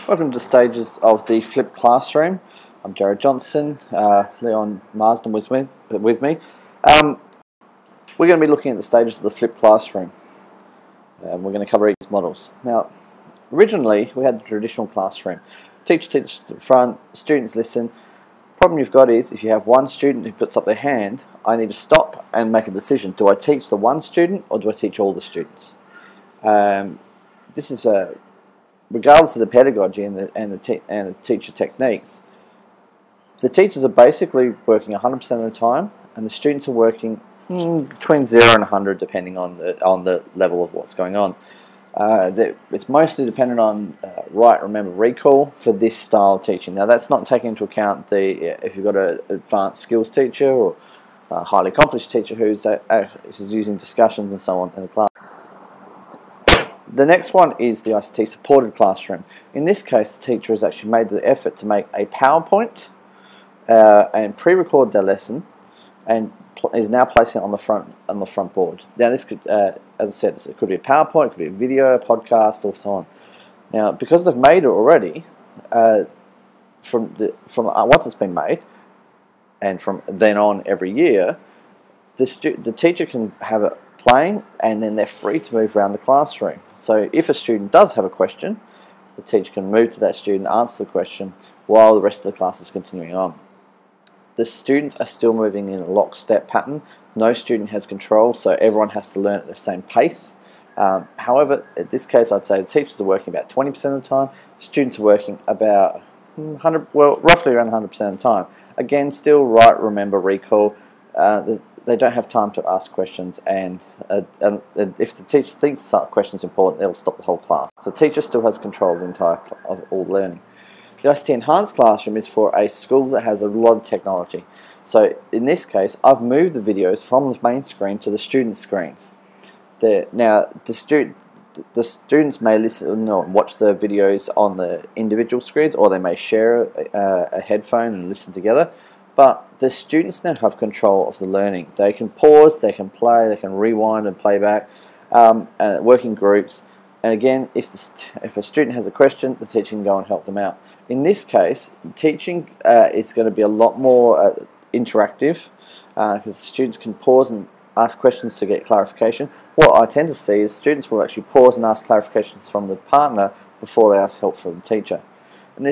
Welcome to stages of the flipped classroom. I'm Jared Johnson. Leon Marsden was with me. We're going to be looking at the stages of the flipped classroom. We're going to cover each models. Now, originally we had the traditional classroom. Teacher teaches to the front, students listen. Problem you've got is if you have one student who puts up their hand, I need to stop and make a decision. Do I teach the one student or do I teach all the students? This is regardless of the pedagogy and the teacher techniques, the teachers are basically working 100% of the time, and the students are working between 0 and 100, depending on the level of what's going on. It's mostly dependent on write, remember, recall for this style of teaching. Now, that's not taking into account if you've got an advanced skills teacher or a highly accomplished teacher who's using discussions and so on in the class. The next one is the ICT Supported classroom. In this case, the teacher has actually made the effort to make a PowerPoint and pre-record their lesson, and is now placing it on the front board. Now, this could, as I said, it could be a PowerPoint, it could be a video, a podcast, or so on. Now, because they've made it already, from once it's been made, and from then on every year, the teacher can have it playing, and then they're free to move around the classroom. So if a student does have a question, the teacher can move to that student, answer the question, while the rest of the class is continuing on. The students are still moving in a lockstep pattern. No student has control, so everyone has to learn at the same pace. However, in this case, I'd say the teachers are working about 20% of the time, students are working about roughly around 100% of the time. Again, still write, remember, recall. They don't have time to ask questions, and if the teacher thinks a question is important, they'll stop the whole class. So the teacher still has control of the entire of all learning. The ICT Enhanced classroom is for a school that has a lot of technology. So in this case, I've moved the videos from the main screen to the student screens. Now the students may listen or watch the videos on the individual screens, or they may share a headphone and listen together. But the students now have control of the learning. They can pause, they can play, they can rewind and play back, work in groups. And again, if a student has a question, the teacher can go and help them out. In this case, teaching is going to be a lot more interactive because the students can pause and ask questions to get clarification. What I tend to see is students will actually pause and ask clarifications from the partner before they ask help from the teacher.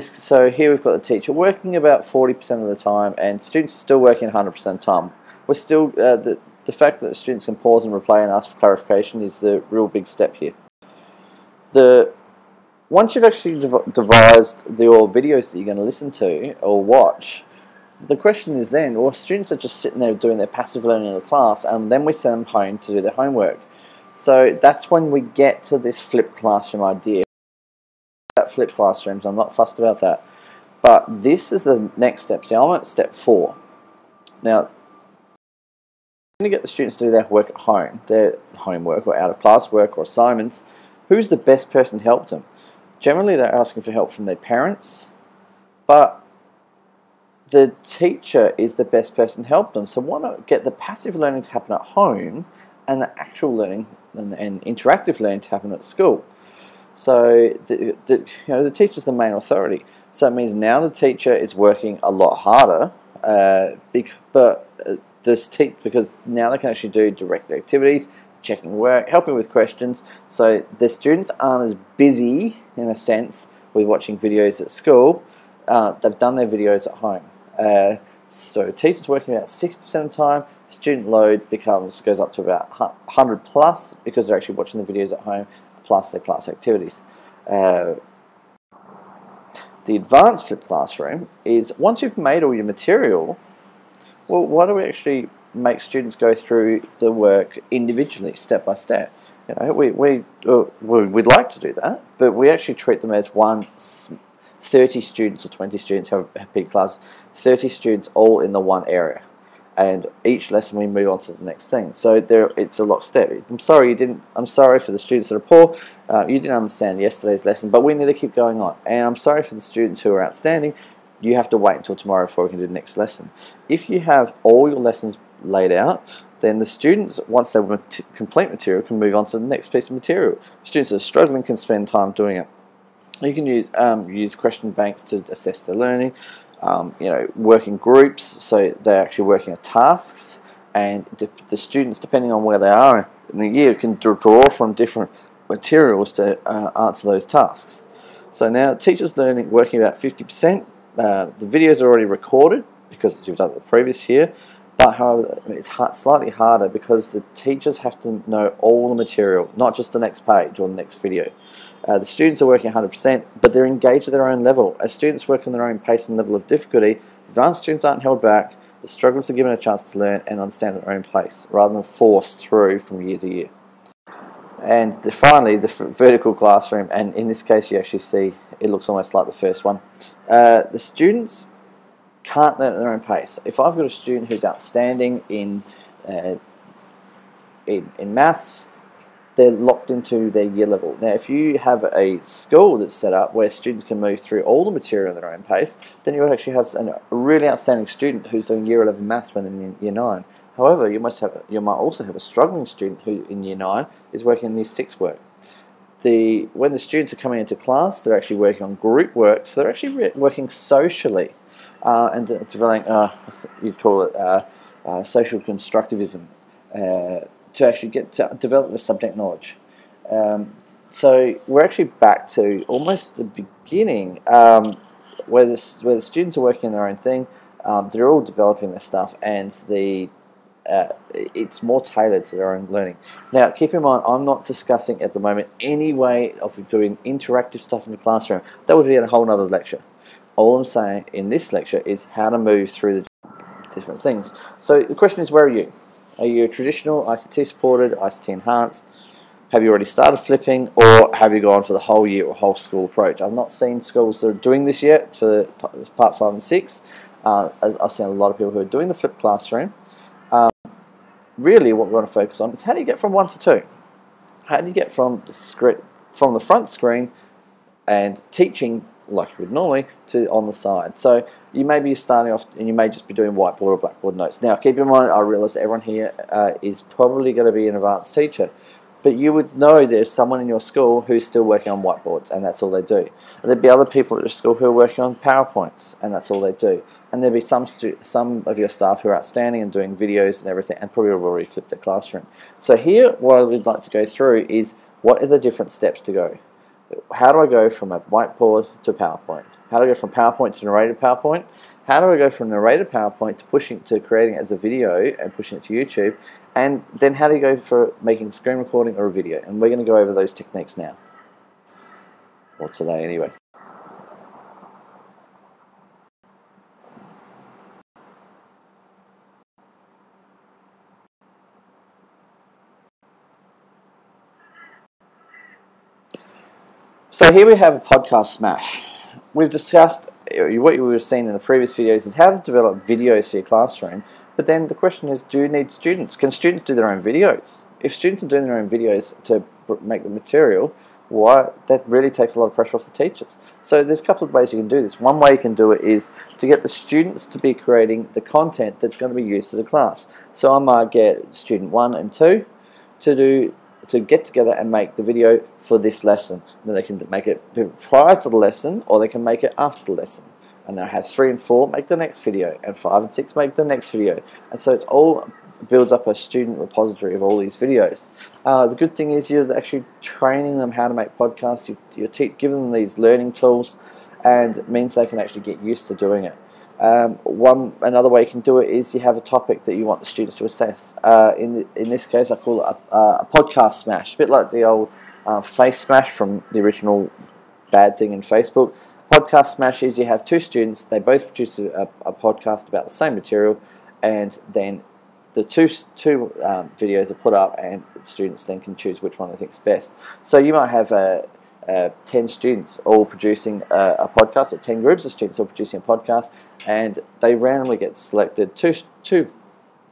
So here we've got the teacher working about 40% of the time, and students are still working 100% of the time. We're still the fact that the students can pause and replay and ask for clarification is the real big step here. Once you've actually devised your videos that you're going to listen to or watch, the question is then, well, students are just sitting there doing their passive learning in the class, and then we send them home to do their homework. So that's when we get to this flipped classroom idea. Flipped classrooms, I'm not fussed about that. But this is the next step. So I'm at step 4. Now, I'm going to get the students to do their work at home, their homework or out of class work or assignments. Who's the best person to help them? Generally, they're asking for help from their parents, but the teacher is the best person to help them. So why not get the passive learning to happen at home and the actual learning and interactive learning to happen at school? So the teacher's the main authority. So it means now the teacher is working a lot harder, because now they can actually do direct activities, checking work, helping with questions. So the students aren't as busy, in a sense, with watching videos at school. They've done their videos at home. So teachers working about 60% of the time. Student load goes up to about 100 plus because they're actually watching the videos at home, plus their class activities. The advanced flipped classroom is once you've made all your material, well, why do we actually make students go through the work individually, step by step? You know, we'd like to do that, but we actually treat them as 30 students or 20 students have a big class, 30 students all in the one area. And each lesson we move on to the next thing. So it's a lockstep. I'm sorry for the students that are poor. You didn't understand yesterday's lesson, but we need to keep going on. And I'm sorry for the students who are outstanding. You have to wait until tomorrow before we can do the next lesson. If you have all your lessons laid out, then the students, once they complete material, can move on to the next piece of material. Students that are struggling can spend time doing it. You can use question banks to assess their learning. Work in groups, so they're actually working on tasks, and the students, depending on where they are in the year, can draw from different materials to answer those tasks. So now teachers learning working about 50%. The videos are already recorded because you've done it the previous year, but however it's slightly harder because the teachers have to know all the material, not just the next page or the next video. The students are working 100%, but they're engaged at their own level. As students work on their own pace and level of difficulty, advanced students aren't held back. The strugglers are given a chance to learn and understand at their own pace, rather than forced through from year to year. And finally, the vertical classroom, and in this case you actually see it looks almost like the first one. The students can't learn at their own pace. If I've got a student who's outstanding in maths, they're locked into their year level. Now, if you have a school that's set up where students can move through all the material at their own pace, then you would actually have a really outstanding student who's in year 11 maths when they're in year 9. However, you might also have a struggling student who in year 9 is working in year 6 work. When the students are coming into class, they're actually working on group work, so they're actually working socially and developing, you'd call it social constructivism, to actually get to develop the subject knowledge. So we're actually back to almost the beginning, where the students are working on their own thing. They're all developing their stuff, and it's more tailored to their own learning. Now, keep in mind, I'm not discussing at the moment any way of doing interactive stuff in the classroom. That would be a whole other lecture. All I'm saying in this lecture is how to move through the different things. So the question is, where are you? Are you a traditional, ICT supported, ICT enhanced? Have you already started flipping, or have you gone for the whole year or whole school approach? I've not seen schools that are doing this yet for part 5 and 6. I've seen a lot of people who are doing the flipped classroom. Really what we want to focus on is how do you get from 1 to 2? How do you get from the front screen and teaching like you would normally to on the side? So you may be starting off and you may just be doing whiteboard or blackboard notes. Now keep in mind, I realise everyone here is probably going to be an advanced teacher, but you would know there's someone in your school who's still working on whiteboards and that's all they do. And there'd be other people at your school who are working on PowerPoints and that's all they do. And there'd be some of your staff who are outstanding and doing videos and everything and probably have already flipped their classroom. So here what I would like to go through is what are the different steps to go. How do I go from a whiteboard to PowerPoint? How do I go from PowerPoint to narrated PowerPoint? How do I go from narrated PowerPoint to creating it as a video and pushing it to YouTube? And then how do you go for making a screen recording or a video? And we're going to go over those techniques now. Or today anyway. So here we have a podcast smash. We've discussed what you have seen in the previous videos is how to develop videos for your classroom, but then the question is, do you need students? Can students do their own videos? If students are doing their own videos to make the material, that really takes a lot of pressure off the teachers. So there's a couple of ways you can do this. One way you can do it is to get the students to be creating the content that's going to be used for the class. So I might get student 1 and 2 to get together and make the video for this lesson. Then they can make it prior to the lesson, or they can make it after the lesson. And they'll have 3 and 4 make the next video, and 5 and 6 make the next video. And so it's all builds up a student repository of all these videos. The good thing is you're actually training them how to make podcasts. You're giving them these learning tools, and it means they can actually get used to doing it. Another way you can do it is you have a topic that you want the students to assess. In this case, I call it a podcast smash, a bit like the old face smash from the original bad thing in Facebook. Podcast smash is you have 2 students, they both produce a podcast about the same material, and then the two videos are put up, and the students then can choose which one they think is best. So you might have 10 students all producing a podcast, or 10 groups of students all producing a podcast, and they randomly get selected two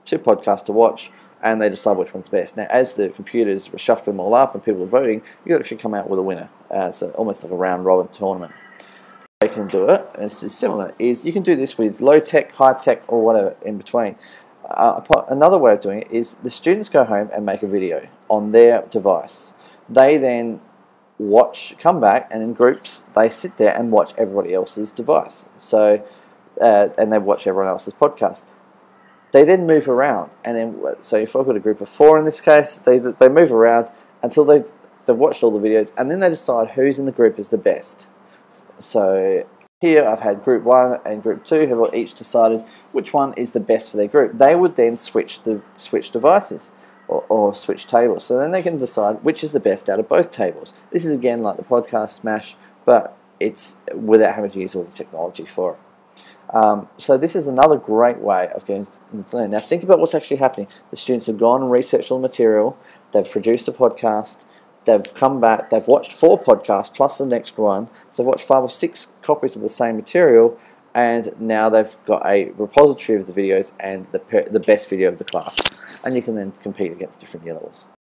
podcasts to watch, and they decide which one's best. Now, as the computers shuffle them all up and people are voting, you actually come out with a winner. So almost like a round robin tournament. You can do it, and it's similar, is you can do this with low tech, high tech, or whatever in between. Another way of doing it is the students go home and make a video on their device. They then come back, and in groups they sit there and watch everybody else's device. So, and they watch everyone else's podcast. They then move around, and then so if I've got a group of 4 in this case, they move around until they've watched all the videos, and then they decide who's in the group is the best. So here I've had group 1 and group 2 have each decided which one is the best for their group. They would then switch devices or switch tables. So then they can decide which is the best out of both tables. This is again like the podcast Smash, but it's without having to use all the technology for it. So this is another great way of getting to learn. Now think about what's actually happening. The students have gone and researched all the material, they've produced a podcast, they've come back, they've watched 4 podcasts plus the next one, so they've watched 5 or 6 copies of the same material, and now they've got a repository of the videos and the best video of the class. And you can then compete against different year levels.